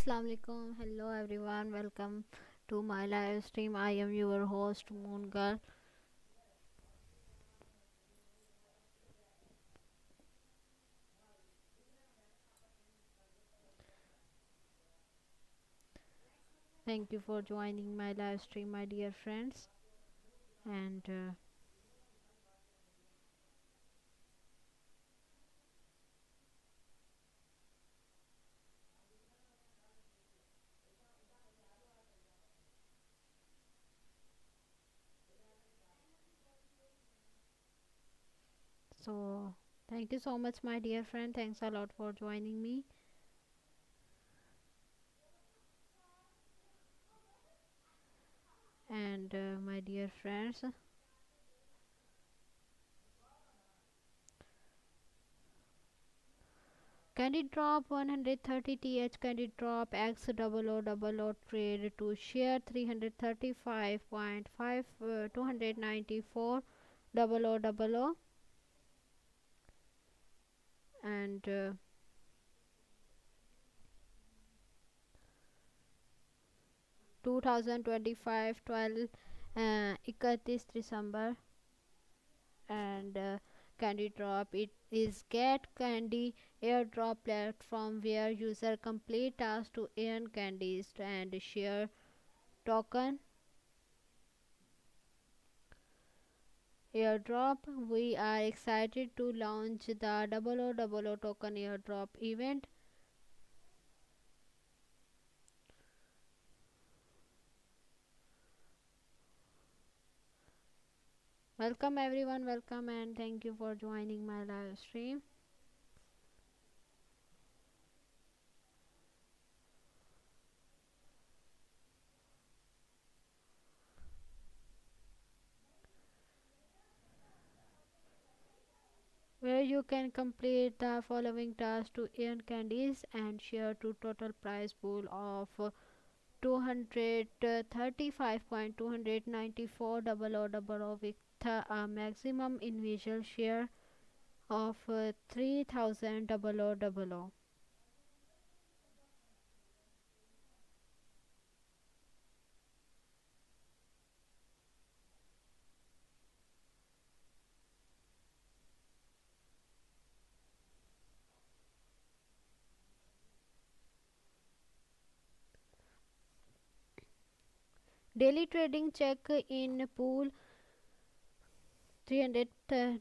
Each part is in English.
Assalamu alaikum. Hello everyone. Welcome to my live stream. I am your host Moon Girl. Thank you for joining my live stream, my dear friends. And so, thank you so much, my dear friend. Thanks a lot for joining me. And my dear friends, CandyDrop 130th CandyDrop X double O trade to share 335.5 294 0000 and 2025 12 31 December and Candy Drop. It is Get Candy airdrop platform where user complete tasks to earn candies and share token airdrop. We are excited to launch the 0000 token airdrop event. Welcome everyone, welcome and thank you for joining my live stream. Where you can complete the following tasks to earn candies and share to total prize pool of 235.294 with a maximum individual share of 3000 0000. Daily trading check in pool 300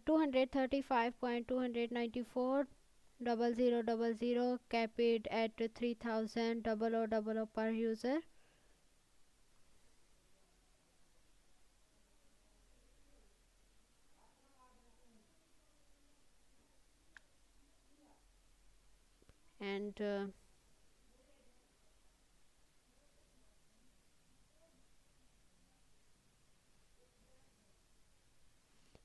235.294 0000 capped at 3000 0000 per user. And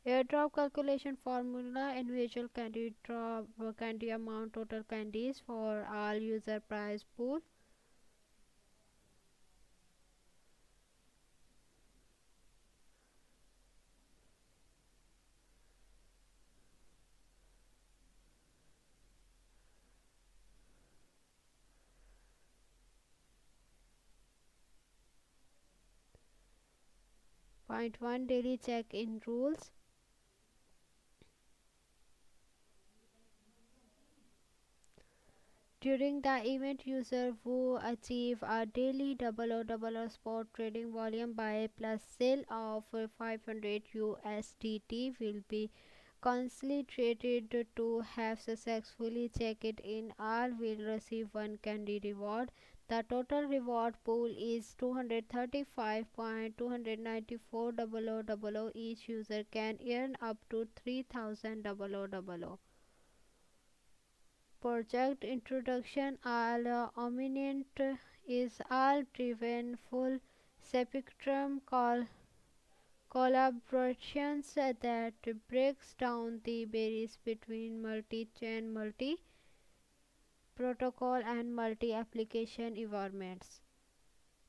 airdrop calculation formula: individual candy drop candy amount total candies for all user price pool. Point 1, daily check in rules. During the event, user who achieve a daily 0000 spot trading volume buy plus sale of 500 USDT will be considered to have successfully checked in. All will receive one candy reward. The total reward pool is 235.294 0000. Each user can earn up to 3000 0000. Project introduction: all Ominent is all driven full spectrum collaborations that breaks down the barriers between multi-chain, multi-protocol and multi-application environments.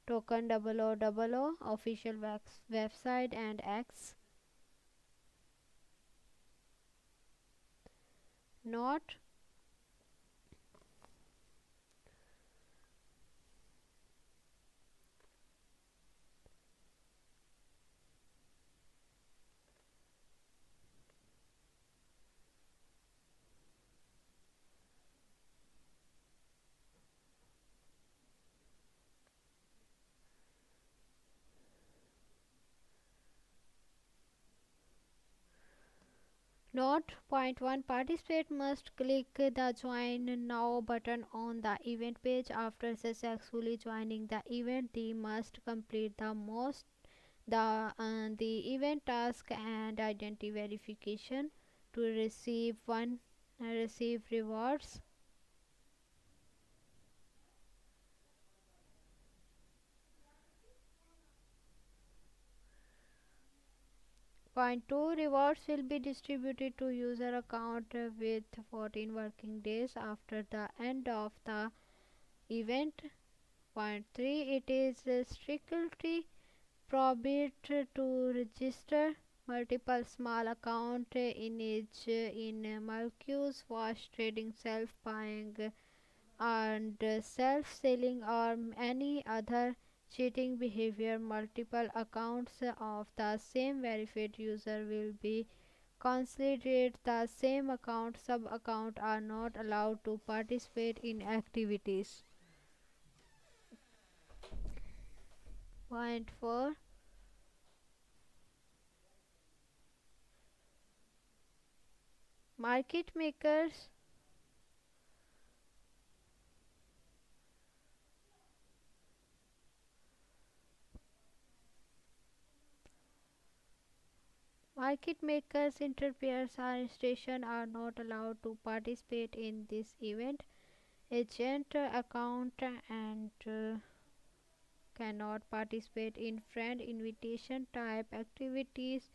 Token 0000 official website and X. Note: Note point 1. Participant must click the Join Now button on the event page. After successfully joining the event, they must complete the event task and identity verification to receive rewards. Point 2. Rewards will be distributed to user account with 14 working days after the end of the event. Point 3. It is strictly prohibited to register multiple small accounts in Marcus wash trading, self-buying and self-selling or any other cheating behavior. Multiple accounts of the same verified user will be considered the same account. Sub-accounts are not allowed to participate in activities. Point 4. Market makers Market makers, intermediaries or stations are not allowed to participate in this event. Agent account and cannot participate in friend invitation type activities,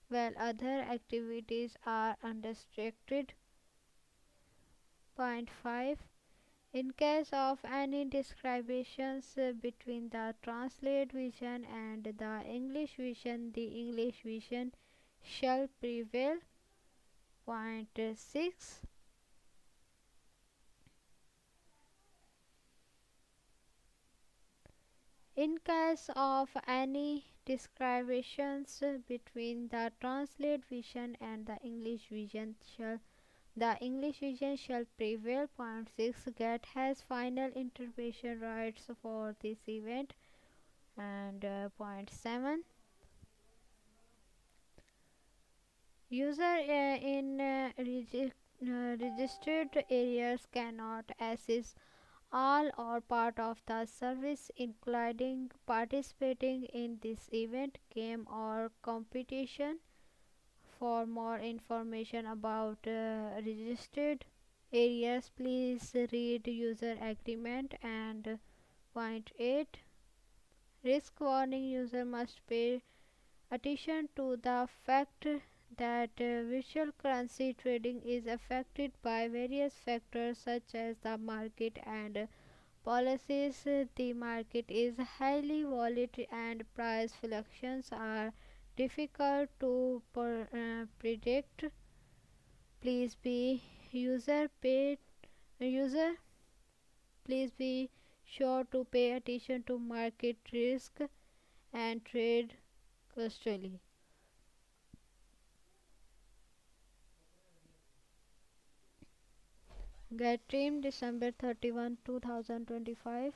while other activities are unrestricted. Point 5. In case of any discrepancies between the translate vision and the English vision, the English vision shall prevail. Point 6. In case of any discrepancies between the translate vision and the English vision shall prevail. Point 6. GET has final interpretation rights for this event. And point 7. User in registered areas cannot access all or part of the service, including participating in this event, game, or competition. For more information about registered areas, please read user agreement. And point 8. Risk warning: user must pay attention to the fact that virtual currency trading is affected by various factors such as the market and policies. The market is highly volatile and price fluctuations are difficult to predict. Please be user paid user Please be sure to pay attention to market risk and trade cautiously. Get trimmed December 31, 2025.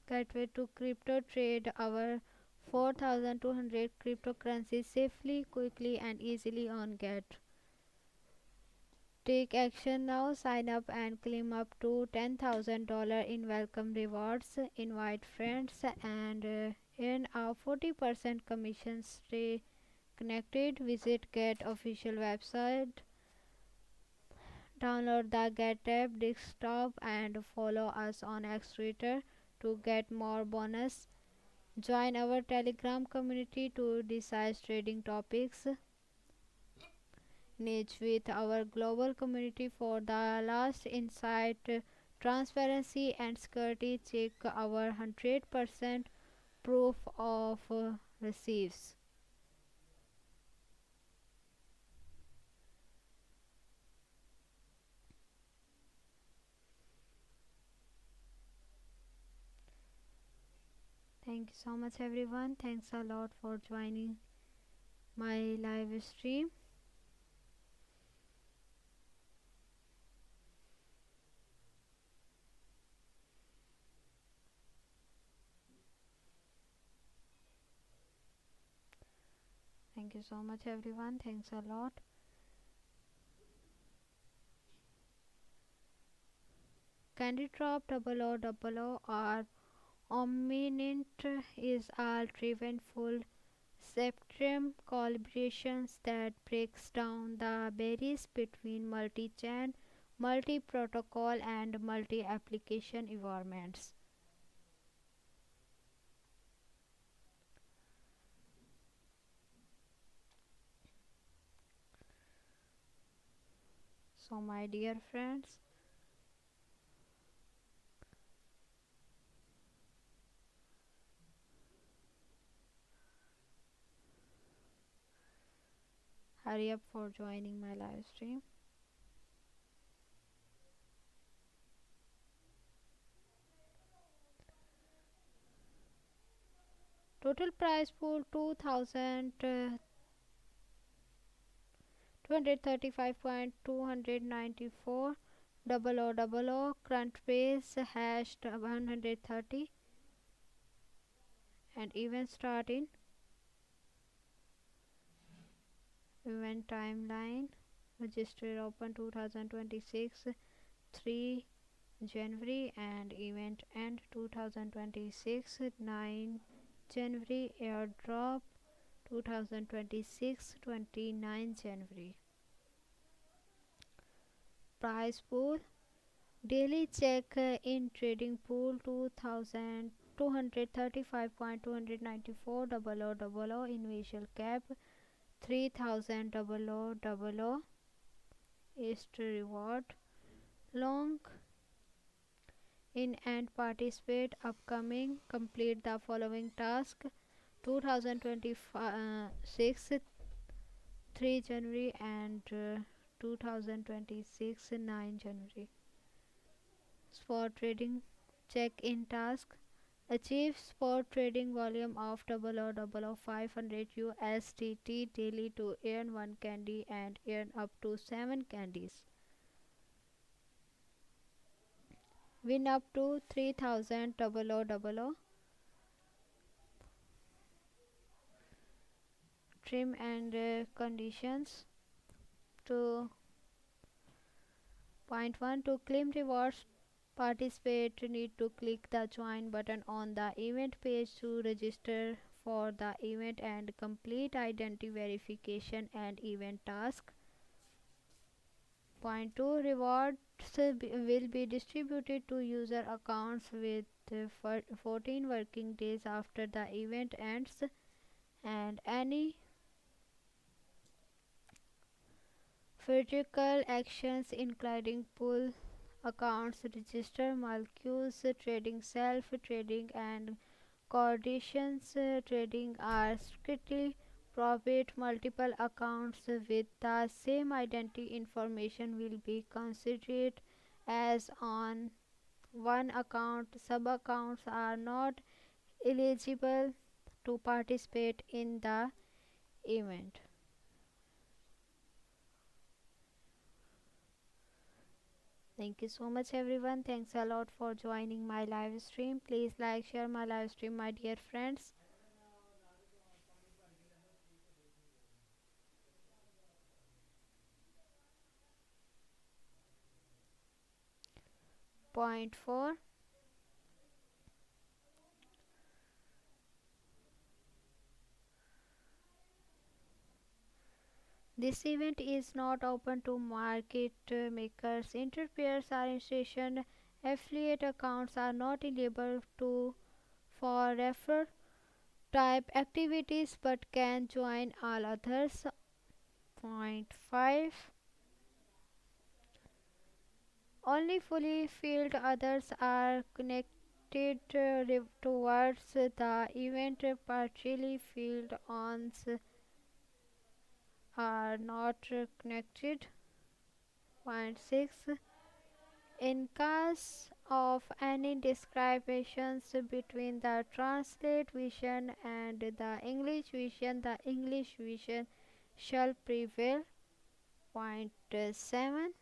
Gateway to crypto: trade our 4,200 cryptocurrencies safely, quickly, and easily on Get. Take action now. Sign up and claim up to $10,000 in welcome rewards. Invite friends and earn a 40% commission. Stay connected. Visit Get official website. Download the Get app desktop and follow us on X Twitter to get more bonus. Join our Telegram community to discuss trading topics. Engage with our global community for the last insight, transparency, and security. Check our 100% proof of receipts. Thank you so much, everyone. Thanks a lot for joining my live stream. Thank you so much, everyone. Thanks a lot. CandyDrop 0000 or Omninent is a driven full spectrum collaborations that breaks down the barriers between multi-chain, multi-protocol and multi-application environments. So my dear friends, hurry up for joining my live stream. Total price pool 2235.294 0000 current base hashed 130 and event start in event timeline register open 2026 3 January and event end 2026 9 January airdrop 2026 29 January. Price pool daily check in trading pool 2235.294 0000 initial cap 3000 0000 is to reward long in and participate upcoming complete the following task 2026 3 January and 2026 9 January. Spot trading check in task achieve spot trading volume of 500 USDT daily to earn 1 candy and earn up to 7 candies. Win up to 3000 trim and conditions to point 1 to claim rewards participate need to click the join button on the event page to register for the event and complete identity verification and event task. Point 2 rewards will be distributed to user accounts with 14 working days after the event ends and any physical actions including pull accounts, register molecules, trading, self trading, and coordinations trading are strictly prohibit. Multiple accounts with the same identity information will be considered as on one account. Sub accounts are not eligible to participate in the event. Thank you so much, everyone. Thanks a lot for joining my live stream. Please like, share my live stream, my dear friends. Point 4 this event is not open to market makers, interpairs, or institution. Affiliate accounts are not eligible to for refer type activities but can join all others. Point 5 only fully filled others are connected towards the event. Partially filled ons are not connected. Point 6 in case of any discrepancies between the translate vision and the English vision shall prevail. Point 7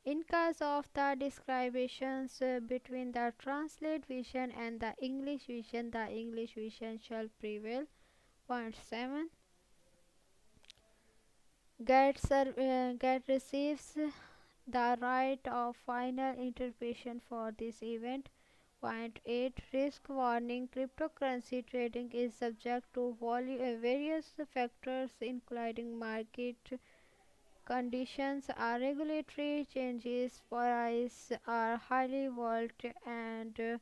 in case of the discrepancies between the translate vision and the English vision shall prevail. Point 7 Get receives the right of final interpretation for this event. Point 8 Risk warning: cryptocurrency trading is subject to various factors including market conditions, regulatory changes, price are highly volatile and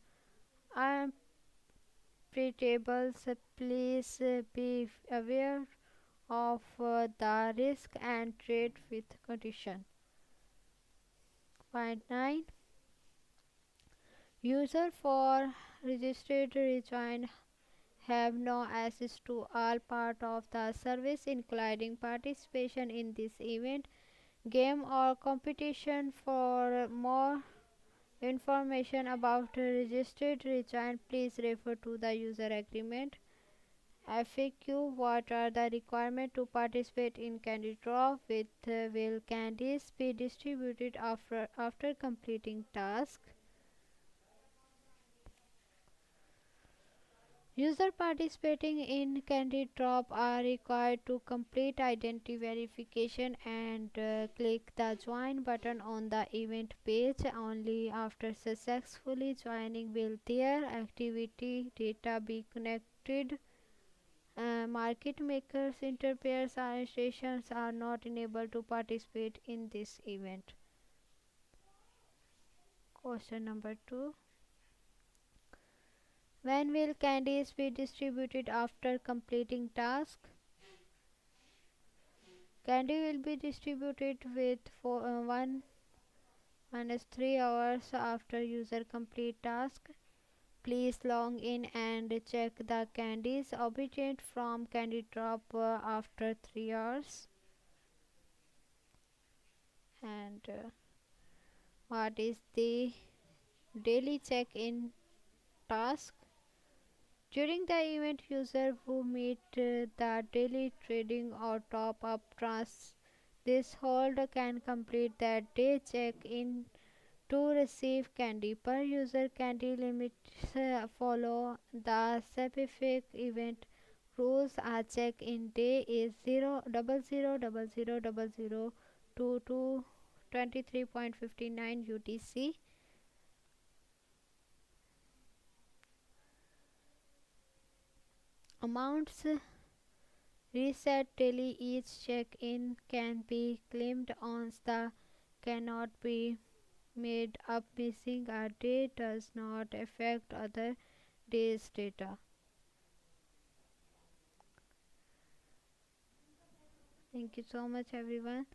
unpredictable. So please be aware of the risk and trade with condition. Point 9 User for registered rejoin have no access to all part of the service including participation in this event, game or competition. For more information about registered rejoin, please refer to the user agreement. FAQ: what are the requirements to participate in CandyDrop? Will candies be distributed after completing task? Users participating in CandyDrop are required to complete identity verification and click the join button on the event page. Only after successfully joining will their activity data be connected. Market makers, interpairs, and stations are not enabled to participate in this event. Question number 2. When will candies be distributed after completing task? Candy will be distributed with 1 minus 3 hours after user complete task. Please log in and check the candies obtained from CandyDrop after 3 hours. And what is the daily check-in task? During the event, users who meet the daily trading or top-up threshold can complete that day check-in to receive candy. Per user candy limits follow the specific event rules. A check-in day is 0:00:00:00 to 23:59 UTC. Amounts reset daily. Each check-in can be claimed once the cannot be made up. Missing a day does not affect other days' data. Thank you so much, everyone.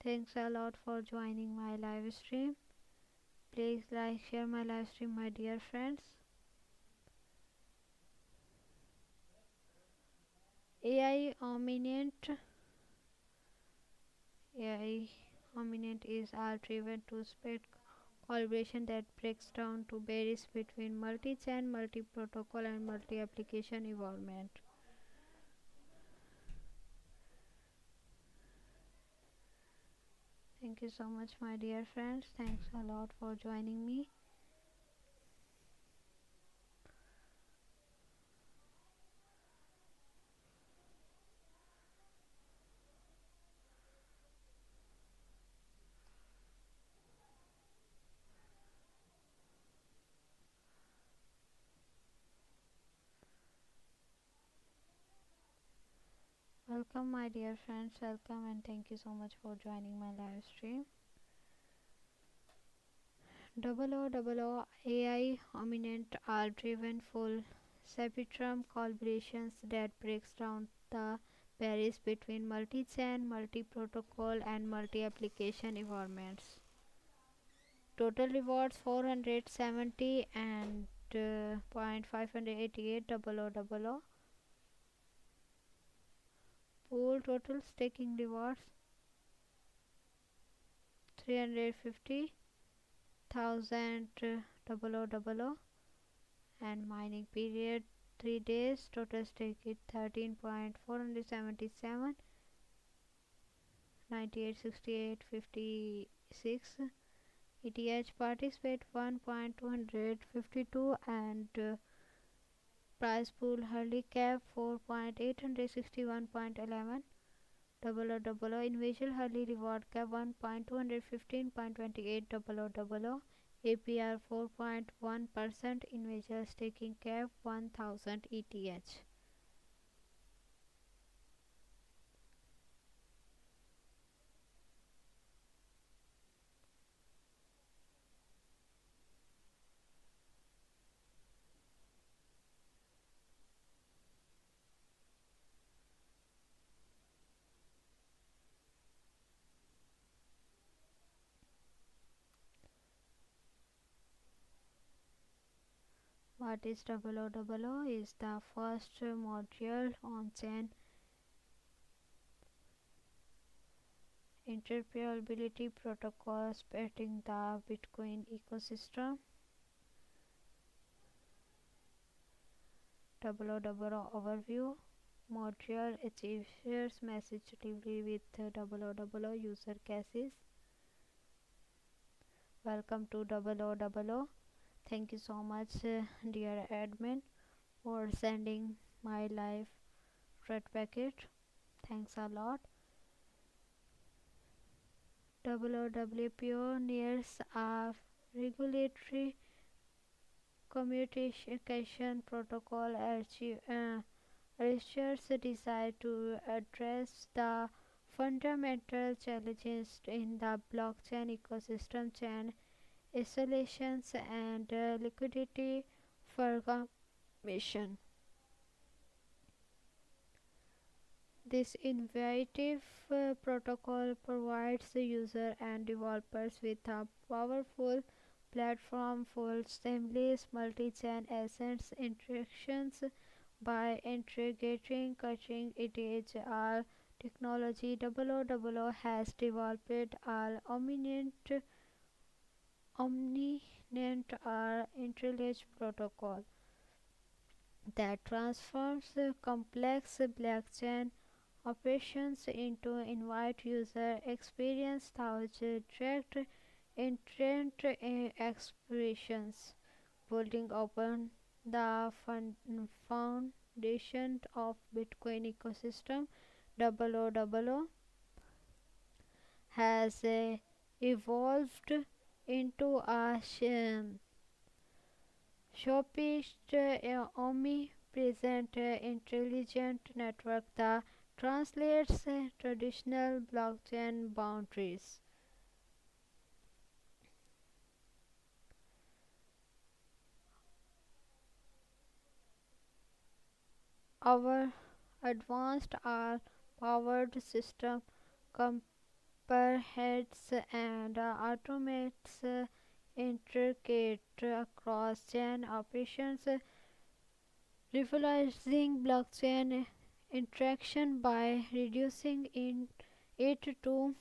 Thanks a lot for joining my live stream. Please like, share my live stream, my dear friends. AI Omniant. AI Omniant is a driven to spread collaboration that breaks down to barriers between multi-chain, multi-protocol, and multi-application environment. Thank you so much, my dear friends. Thanks a lot for joining me. Welcome, my dear friends. Welcome, and thank you so much for joining my live stream. OOOO AI Omniant are driven full spectrum collaborations that breaks down the barriers between multi-chain, multi-protocol, and multi-application environments. Total rewards 470 and 0.588 OOOO. Pool total staking rewards 350,000 OOOO, and mining period 3 days. Total stake is 13.477 986856. ETH participate 1.252 and price pool hardly cap 4.861.11. OOO individual early reward cap 1.215.28 OOO APR 4.1% individual staking cap 1000 ETH. What is OOO? Is the first module on-chain interoperability protocol spanning the Bitcoin ecosystem. OOO overview. Module achieves message delivery with OOO user cases. Welcome to OOO. Thank you so much, dear admin, for sending my live thread packet. Thanks a lot. OOO pioneers a regulatory communication protocol research designed to address the fundamental challenges in the blockchain ecosystem: chain isolations and liquidity fragmentation. This innovative protocol provides the user and developers with a powerful platform for seamless multi-chain assets interactions by integrating cutting-edge technology. OOO has developed an omnipotent intelligence protocol that transforms complex blockchain operations into invite user experience thoughts direct intent expressions, building upon the foundation of Bitcoin ecosystem. OOO has evolved into a showpiece omnipresent intelligent network that translates traditional blockchain boundaries. Our advanced R powered system comprehends and automates intricate cross chain operations, revolutionizing blockchain interaction by reducing it to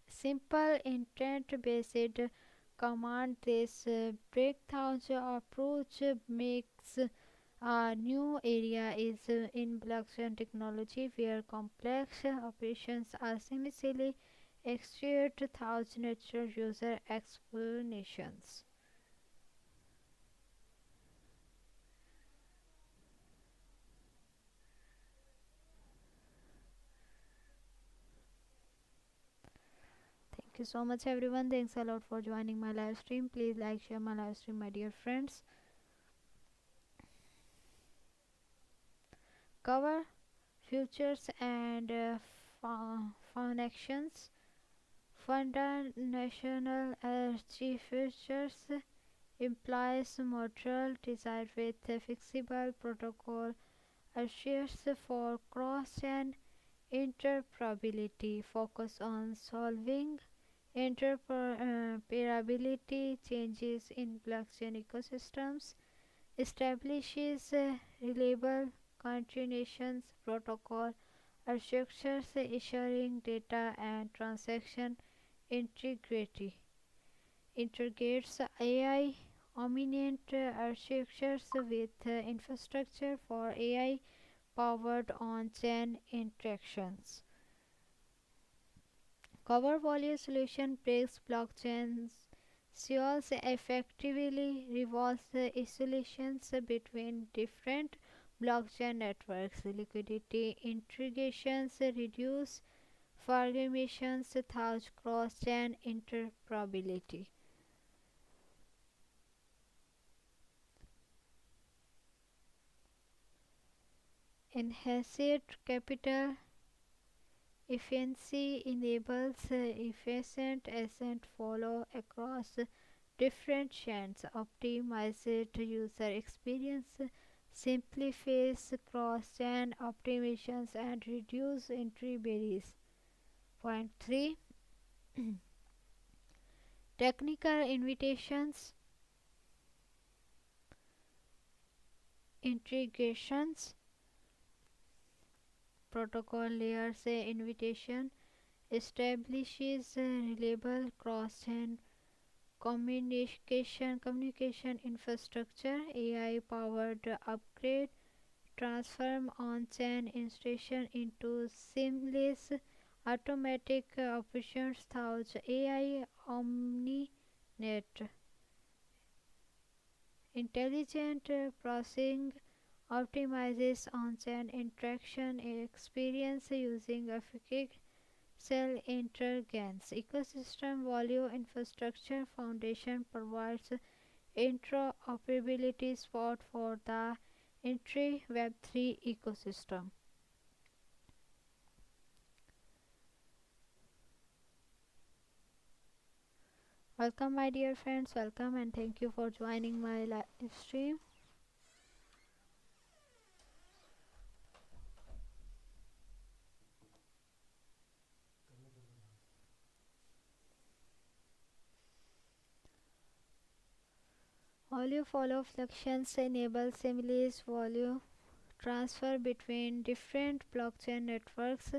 simple intent-based command. This breakthrough approach makes a new area is in blockchain technology where complex operations are seamlessly executed without natural user explanations. Thank you so much, everyone. Thanks a lot for joining my live stream. Please like, share my live stream, my dear friends. Cover futures and fund actions. Fundamental futures implies model designed with a flexible protocol assures for cross-chain interoperability, focus on solving interoperability changes in blockchain ecosystems, establishes reliable continuations protocol architectures ensuring data and transaction integrity, integrates AI dominant architectures with infrastructure for AI powered on-chain interactions. Cover value solution breaks blockchains seals effectively resolves isolations between different blockchain networks. Liquidity integrations reduce fragmentations through cross-chain interoperability. Enhanced capital efficiency enables efficient asset flow across different chains, optimizes user experience, simplifies cross-chain optimizations, and reduce entry barriers. Point 3. Technical invitations integrations protocol layers invitation establishes reliable cross-chain communication infrastructure. AI powered upgrade transform on-chain instruction into seamless automatic operations through AI OmniNet. Intelligent processing optimizes on-chain interaction experience using efficacious cell intelligence. Ecosystem value infrastructure foundation provides interoperability support for the entry Web3 ecosystem. Welcome, my dear friends. Welcome and thank you for joining my live stream. Value follow fluctuations enable seamless value transfer between different blockchain networks.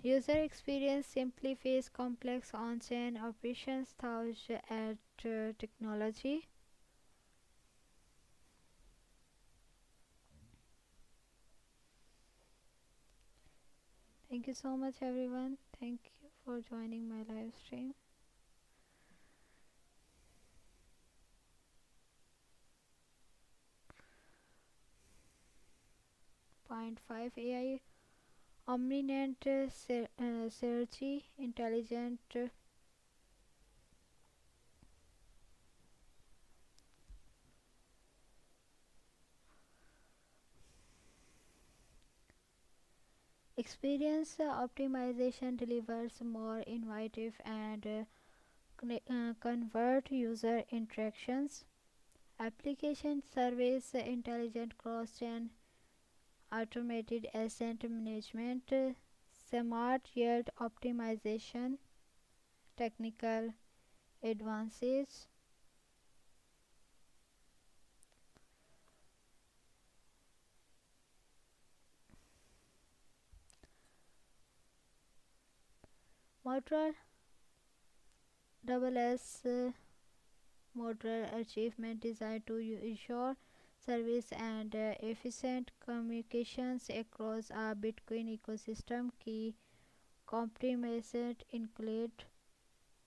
User experience simplifies complex on-chain operations through technology. Thank you so much, everyone. Thank you for joining my live stream. Point 5. AI omniscient synergy intelligent experience optimization delivers more innovative and convert user interactions. Application service intelligent cross-chain automated asset management, smart yield optimization, technical advances. Modular double S modular achievement designed to ensure service and efficient communications across a Bitcoin ecosystem. Key components include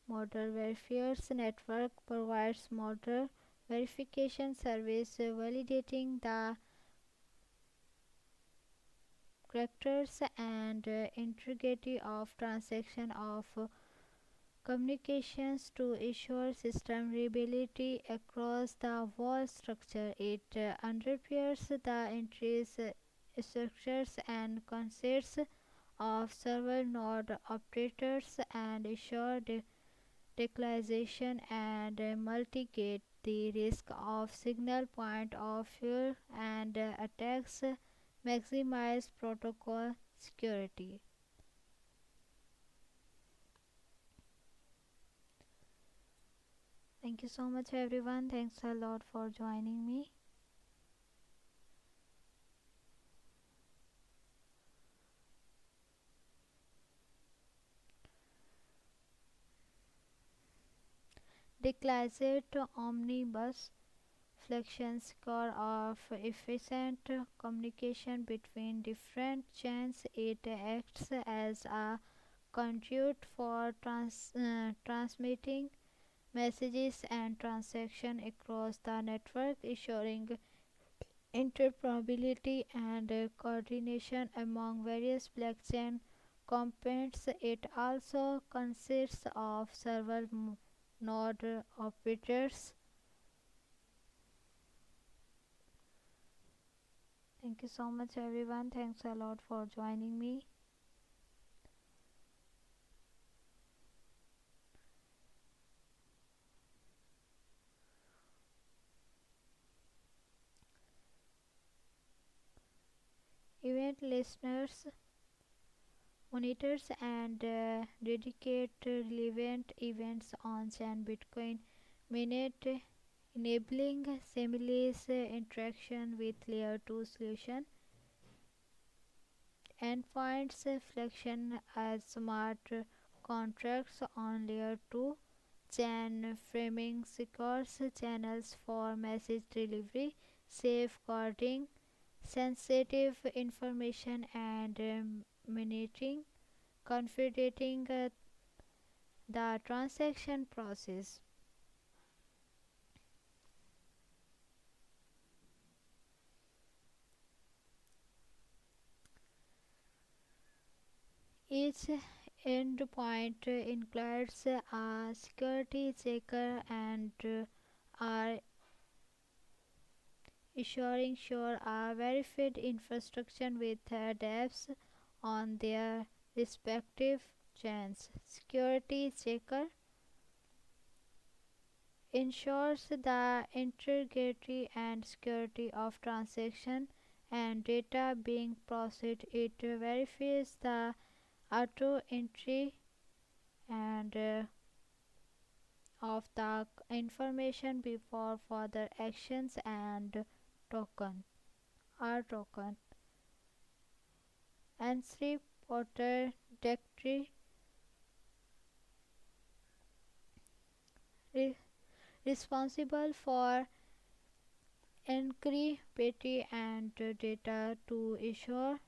model verifiers network provides model verification service validating the characters and integrity of transaction of communications to ensure system reliability across the whole structure. It underpins the entries, structures and concepts of several node operators and ensure declaration and mitigate the risk of signal point of failure and attacks, maximize protocol security. Thank you so much, everyone. Thanks a lot for joining me. Declared omnibus flexion score of efficient communication between different chains. It acts as a conduit for transmitting messages and transactions across the network, ensuring interoperability and coordination among various blockchain components. It also consists of several node operators. Thank you so much, everyone. Thanks a lot for joining me. Event listeners, monitors, and dedicate relevant events on Chain Bitcoin Minute, enabling seamless interaction with Layer 2 solution. Endpoints function as smart contracts on Layer 2. Chain framing secures channels for message delivery, safeguarding sensitive information and monitoring, confidentiating the transaction process. Each endpoint includes a security checker and are ensuring sure a verified infrastructure with dApps on their respective chains. Security checker ensures the integrity and security of transaction and data being processed. It verifies the auto entry and of the information before further actions and token R token and three Potter directory responsible for encrypting and data to ensure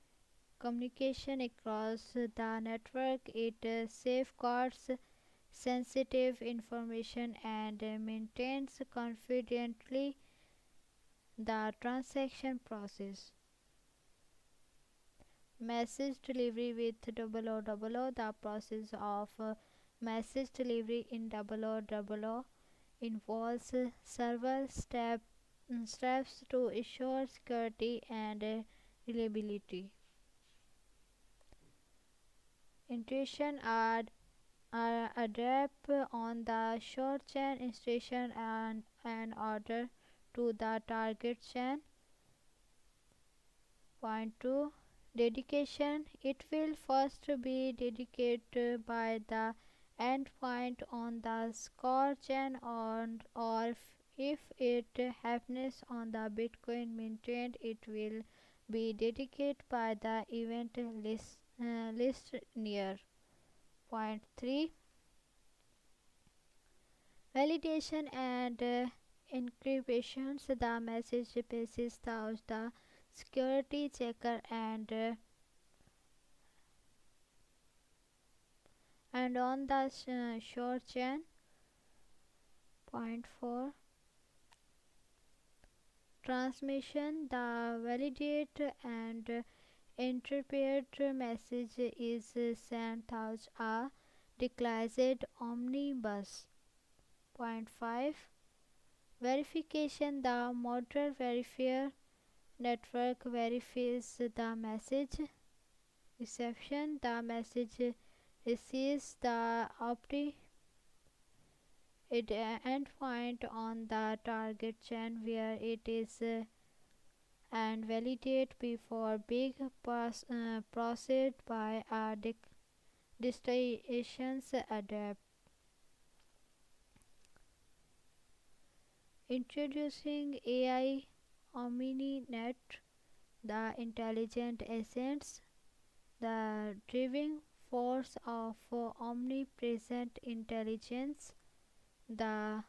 communication across the network. It safeguards sensitive information and maintains confidently the transaction process. Message delivery with OOO. The process of message delivery in OOO involves several steps to ensure security and reliability. Intuition are adapt on the short chain instruction and an order to the target chain. Point 2. Dedication. It will first be dedicated by the endpoint on the score chain or if it happens on the Bitcoin maintained, it will be dedicated by the event listener. Point 3. Validation and encryption. The message passes through the security checker and on the short chain. Point 4. Transmission. The validate and interpret message is sent through a declared omnibus. Point 5. Verification. The model verifier network verifies the message reception. The message receives the endpoint on the target chain where it is and validate before being processed by a destinations adapt. Introducing AI OmniNet, the intelligent essence, the driving force of omnipresent intelligence. The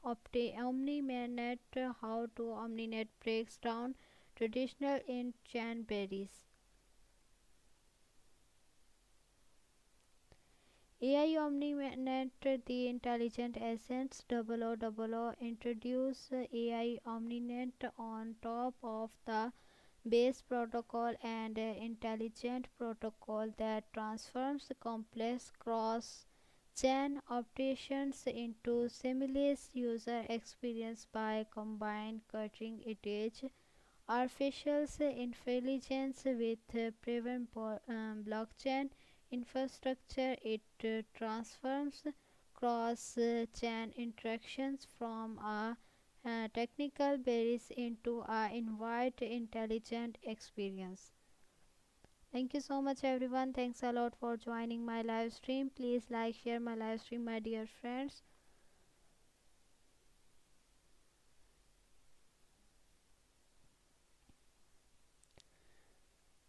OmniNet, how to OmniNet breaks down traditional in-chain barriers. AI Omninet, the intelligent essence 0000 introduce AI Omninet on top of the base protocol and intelligent protocol that transforms complex cross chain operations into seamless user experience by combined cutting edge artificial intelligence with proven blockchain infrastructure. It transforms cross chain interactions from a technical barriers into a invite intelligent experience. Thank you so much everyone. Thanks a lot for joining my live stream. Please like, share my live stream, my dear friends.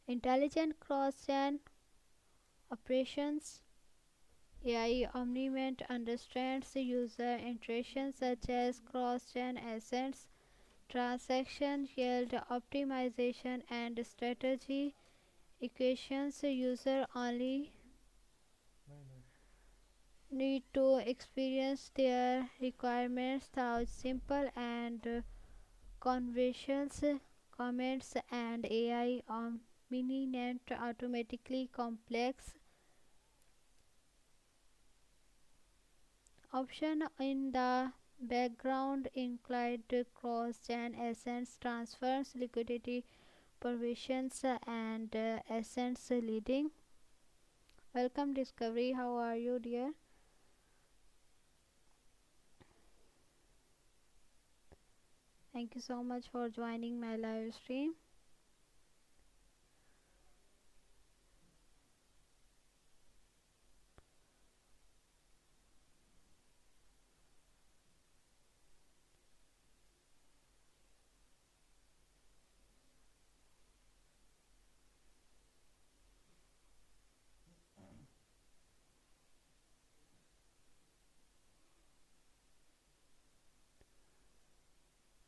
Intelligent cross chain operations. AI Omniment understands user interactions such as cross-chain assets, transaction yield optimization, and strategy equations. User only need to experience their requirements through simple and conversations, comments, and AI Omniment automatically complex option in the background include cross-chain assets transfers, liquidity provisions, and assets leading. Welcome Discovery, how are you dear? Thank you so much for joining my live stream.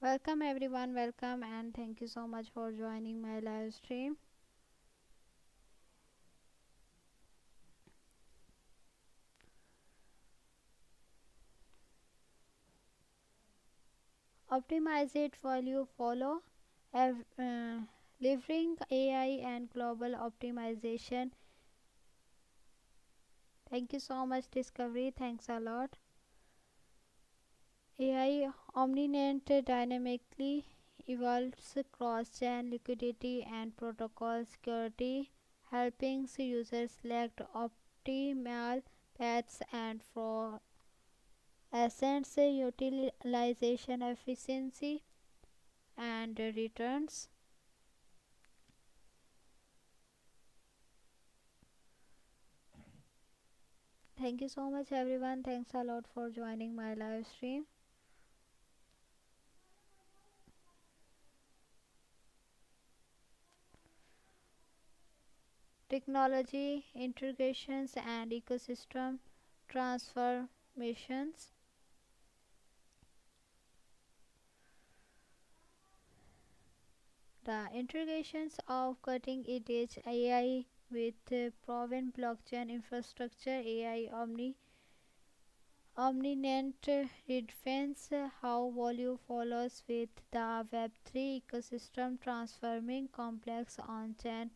Welcome everyone, welcome and thank you so much for joining my live stream. Optimize it while you follow. Leveraging AI and global optimization. Thank you so much Discovery, thanks a lot. AI Omninet dynamically evolves cross-chain liquidity and protocol security, helping users select optimal paths and for assets utilization efficiency and returns. Thank you so much everyone. Thanks a lot for joining my live stream. Technology integrations and ecosystem transformations. The integrations of cutting-edge AI with proven blockchain infrastructure, AI Omninet redefines how value follows with the Web3 ecosystem, transforming complex on-chain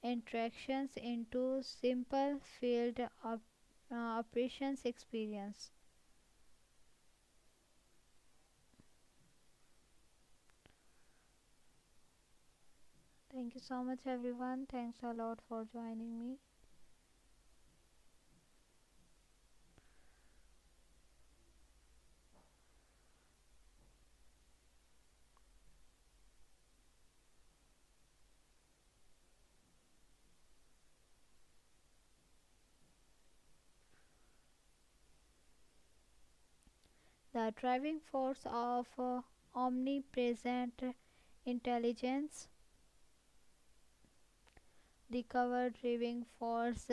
interactions into simple field operations experience. Thank you so much everyone. Thanks a lot for joining me. The driving force of omnipresent intelligence. The cover driving force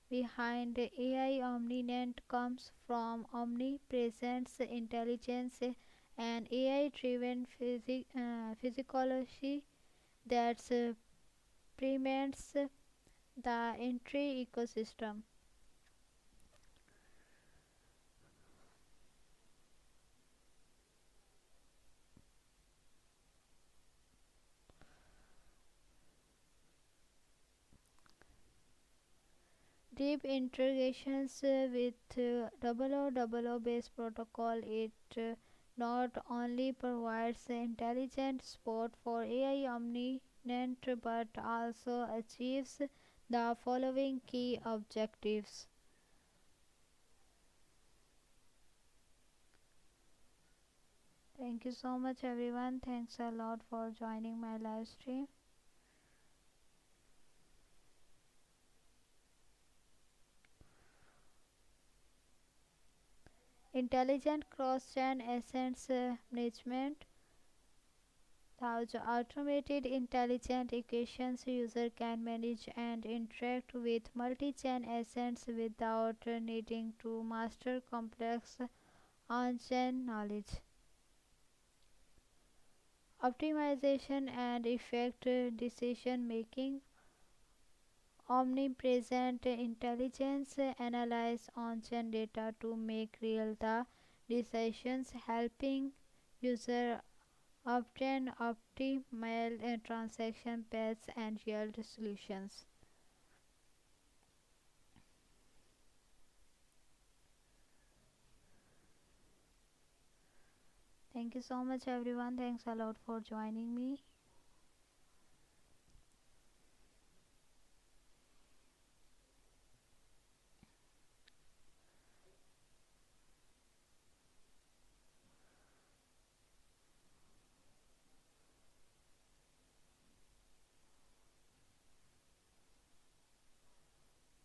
behind AI Omninet comes from omnipresence intelligence and AI driven physiology that permeates the entire ecosystem. deep integrations with OOO based protocol. It not only provides intelligent support for AI omniscient but also achieves the following key objectives. Thank you so much, everyone. Thanks a lot for joining my live stream. Intelligent cross-chain assets management. The automated intelligent equations user can manage and interact with multi-chain assets without needing to master complex on-chain knowledge. Optimization and effect decision making. Omnipresent intelligence analyze on-chain data to make real-time decisions, helping user obtain optimal transaction paths and yield solutions. Thank you so much, everyone. Thanks a lot for joining me.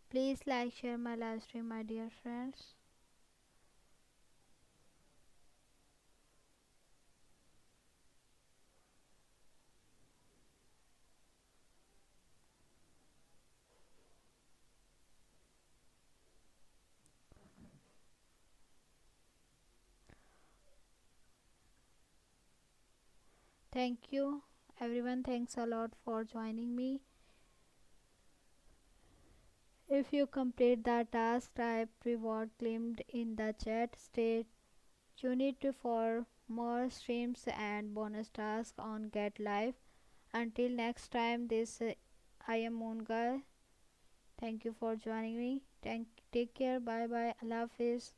Please like, share my live stream, my dear friends. Thank you, everyone. Thanks a lot for joining me. If you complete the task, type reward claimed in the chat. Stay tuned for more streams and bonus tasks on Get Live. Until next time, this I am Moon Girl. Thank you for joining me. Take care. Bye bye. Allah Hafiz.